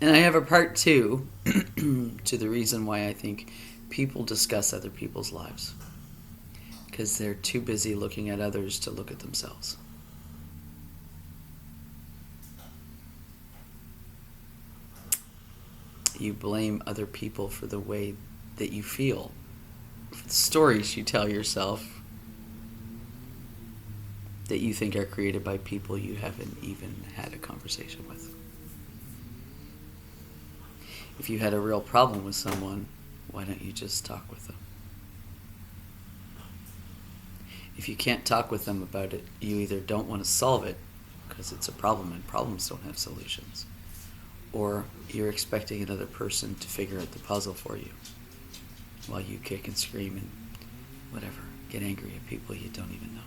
And I have a part two to the reason why I think people discuss other people's lives. Because they're too busy looking at others to look at themselves. You blame other people for the way that you feel, for the stories you tell yourself that you think are created by people you haven't even had a conversation with. If you had a real problem with someone, why don't you just talk with them? If you can't talk with them about it, you either don't want to solve it because it's a problem and problems don't have solutions, or you're expecting another person to figure out the puzzle for you while you kick and scream and whatever, get angry at people you don't even know.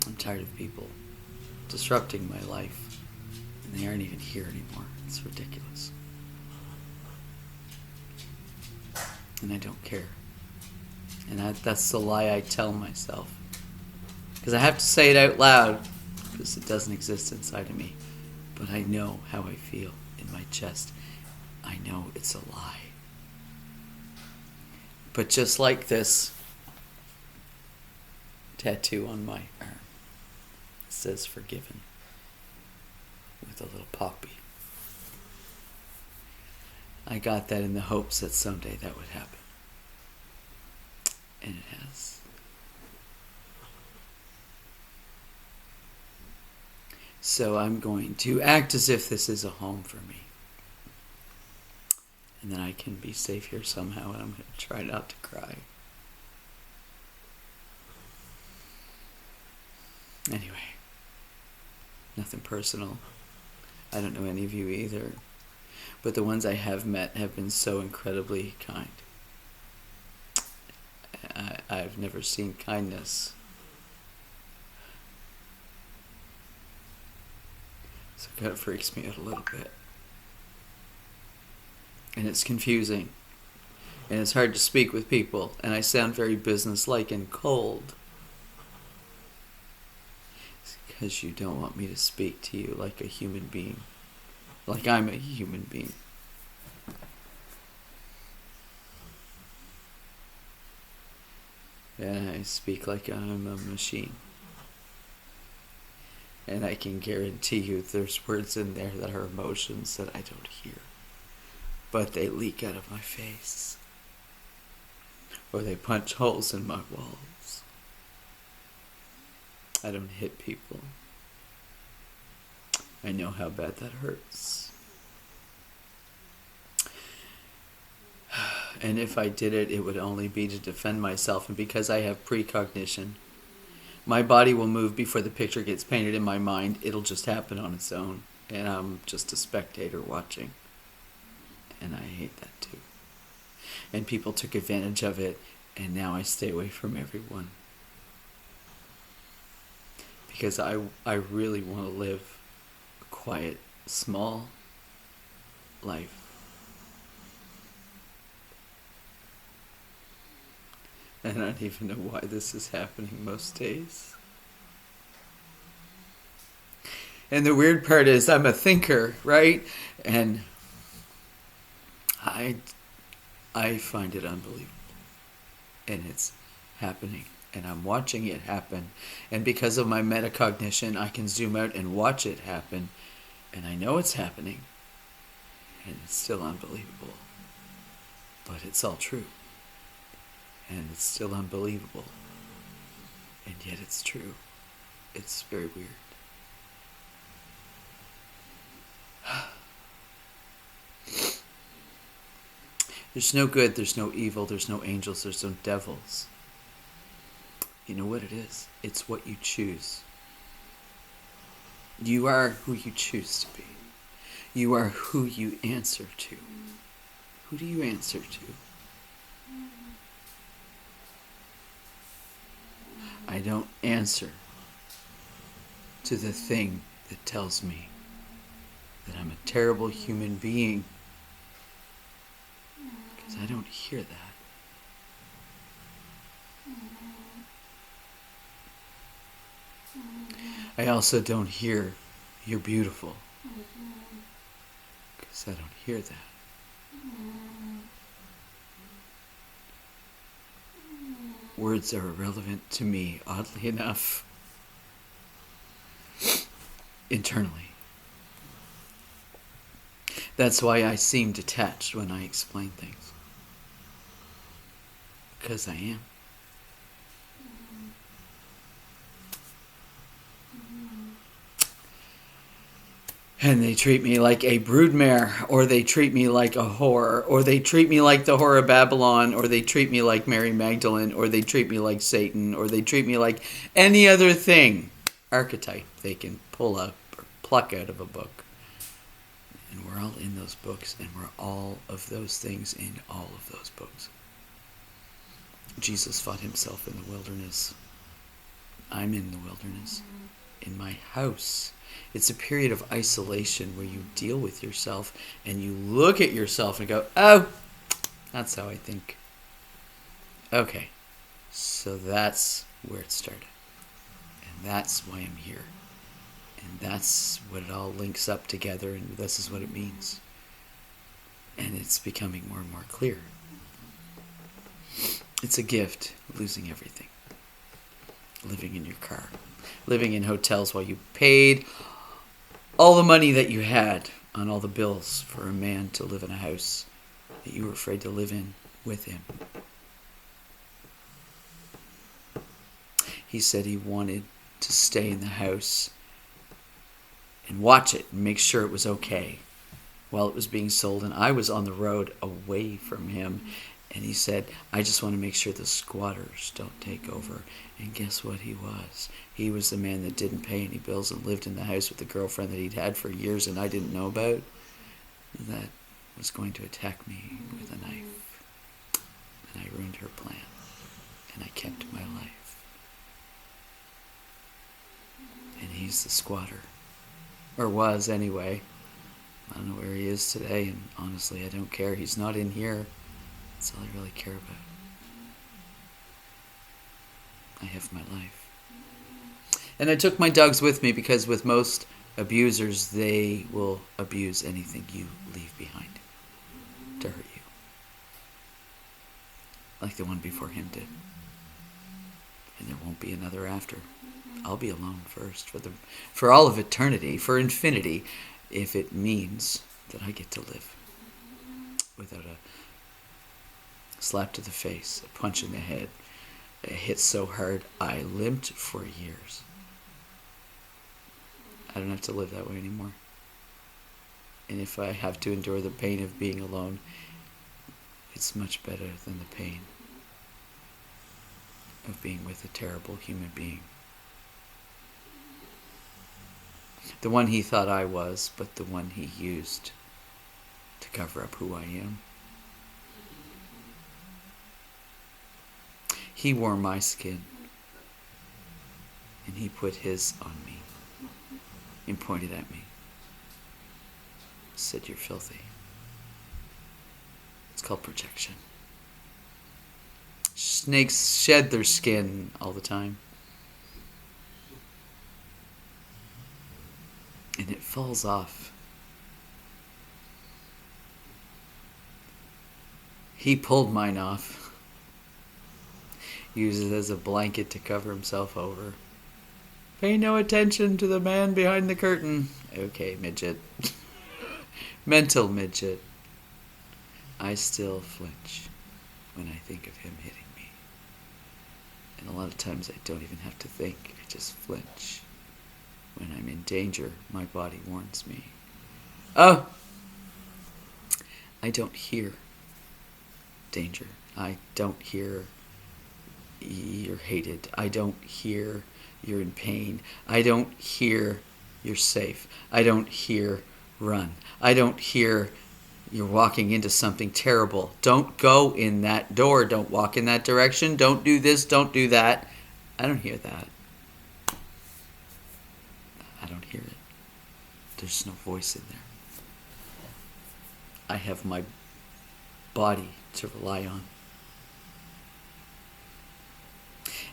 I'm tired of people disrupting my life and they aren't even here anymore. It's ridiculous. And I don't care. And that's the lie I tell myself. Because I have to say it out loud because it doesn't exist inside of me. But I know how I feel in my chest. I know it's a lie. But just like this tattoo on my arm, it says forgiven with a little poppy. I got that in the hopes that someday that would happen. And it has. So I'm going to act as if this is a home for me. And then I can be safe here somehow, and I'm going to try not to cry. Anyway, nothing personal. I don't know any of you either. But the ones I have met have been so incredibly kind. I've never seen kindness. So it kind of freaks me out a little bit. And it's confusing. And it's hard to speak with people. And I sound very businesslike and cold. It's because you don't want me to speak to you like a human being. Like I'm a human being. And I speak like I'm a machine. And I can guarantee you there's words in there that are emotions that I don't hear. But they leak out of my face. Or they punch holes in my walls. I don't hit people. I know how bad that hurts. And if I did it, it would only be to defend myself. And because I have precognition, my body will move before the picture gets painted in my mind. It'll just happen on its own. And I'm just a spectator watching. And I hate that too. And people took advantage of it, and now I stay away from everyone. Because I really want to live a quiet, small life. And I don't even know why this is happening most days. And the weird part is I'm a thinker, right? And I find it unbelievable. And it's happening. And I'm watching it happen. And because of my metacognition, I can zoom out and watch it happen. And I know it's happening. And it's still unbelievable. But it's all true. And it's still unbelievable. And yet it's true. It's very weird. There's no good, there's no evil, there's no angels, there's no devils. You know what it is? It's what you choose. You are who you choose to be. You are who you answer to. Who do you answer to? I don't answer to the thing that tells me that I'm a terrible human being. Because I don't hear that. I also don't hear you're beautiful. because I don't hear that. Words are irrelevant to me, oddly enough, internally. That's why I seem detached when I explain things. Because I am. And they treat me like a broodmare, or they treat me like a whore, or they treat me like the whore of Babylon, or they treat me like Mary Magdalene, or they treat me like Satan, or they treat me like any other thing, archetype they can pull up or pluck out of a book. And we're all in those books, and we're all of those things in all of those books. Jesus fought himself in the wilderness. I'm in the wilderness, in my house. It's a period of isolation where you deal with yourself and you look at yourself and go, oh, that's how I think. Okay, so that's where it started. And that's why I'm here. And that's what it all links up together, and this is what it means. And it's becoming more and more clear. It's a gift, losing everything. Living in your car. Living in hotels while you paid all the money that you had on all the bills for a man to live in a house that you were afraid to live in with him. He said he wanted to stay in the house and watch it and make sure it was okay while it was being sold. And I was on the road away from him. And he said, I just want to make sure the squatters don't take over. And guess what he was? He was the man that didn't pay any bills and lived in the house with the girlfriend that he'd had for years and I didn't know about. That was going to attack me with a knife. And I ruined her plan. And I kept my life. And he's the squatter. Or was, anyway. I don't know where he is today, and honestly, I don't care. He's not in here. That's all I really care about. I have my life. And I took my dogs with me because with most abusers, they will abuse anything you leave behind to hurt you. Like the one before him did. And there won't be another after. I'll be alone first for all of eternity, for infinity, if it means that I get to live without a slap to the face, a punch in the head, a hit so hard I limped for years. I don't have to live that way anymore. And if I have to endure the pain of being alone, it's much better than the pain of being with a terrible human being. The one he thought I was, but the one he used to cover up who I am. He wore my skin, and he put his on me, and pointed at me. Said, you're filthy. It's called projection. Snakes shed their skin all the time. And it falls off. He pulled mine off. Used it as a blanket to cover himself over. Pay no attention to the man behind the curtain. Okay, midget. Mental midget. I still flinch when I think of him hitting me. And a lot of times I don't even have to think. I just flinch. When I'm in danger, my body warns me. Oh! I don't hear danger. I don't hear you're hated. I don't hear you're in pain. I don't hear you're safe. I don't hear run. I don't hear you're walking into something terrible. Don't go in that door. Don't walk in that direction. Don't do this. Don't do that. I don't hear that. I don't hear it. There's no voice in there. I have my body to rely on.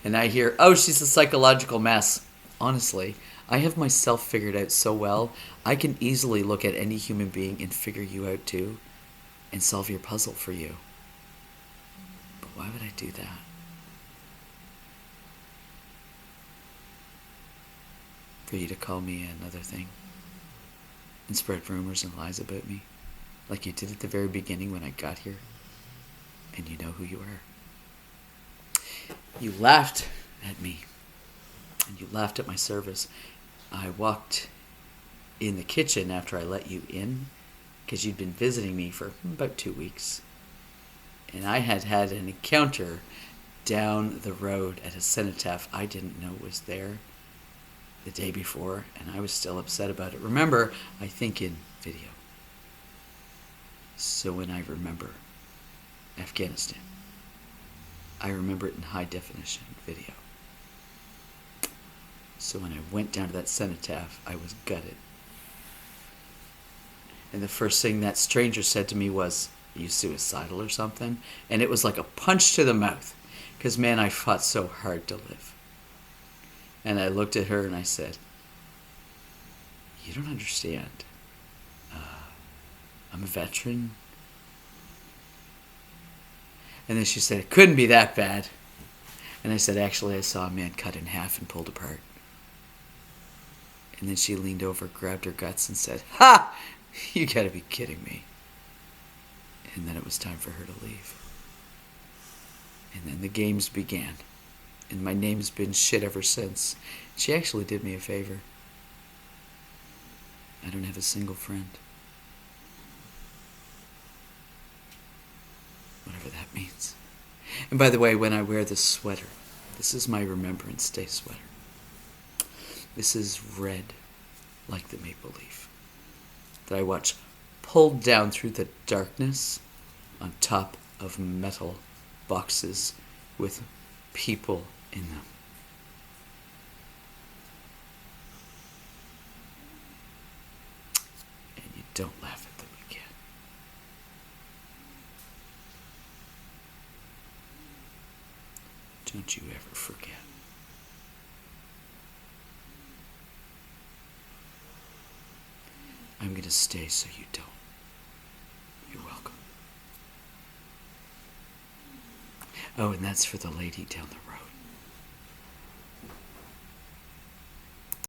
And I hear, oh, she's a psychological mess. Honestly, I have myself figured out so well, I can easily look at any human being and figure you out too, and solve your puzzle for you. But why would I do that? For you to call me another thing and spread rumors and lies about me, like you did at the very beginning when I got here, and you know who you are. You laughed at me, and you laughed at my service. I walked in the kitchen after I let you in, because you'd been visiting me for about 2 weeks. And I had had an encounter down the road at a cenotaph I didn't know was there the day before, and I was still upset about it. Remember, I think in video. So when I remember Afghanistan, I remember it in high definition video. So when I went down to that cenotaph, I was gutted. And the first thing that stranger said to me was, "Are you suicidal or something?" And it was like a punch to the mouth. Because, man, I fought so hard to live. And I looked at her and I said, "You don't understand. I'm a veteran." And then she said, "It couldn't be that bad." And I said, "Actually, I saw a man cut in half and pulled apart." And then she leaned over, grabbed her guts, and said, "Ha! You gotta be kidding me." And then it was time for her to leave. And then the games began. And my name's been shit ever since. She actually did me a favor. I don't have a single friend. Whatever that means. And by the way, when I wear this sweater, this is my Remembrance Day sweater. This is red, like the maple leaf, that I watch pulled down through the darkness on top of metal boxes with people in them. And you don't laugh at them again. Don't you ever forget. I'm going to stay so you don't. You're welcome. Oh, and that's for the lady down the road.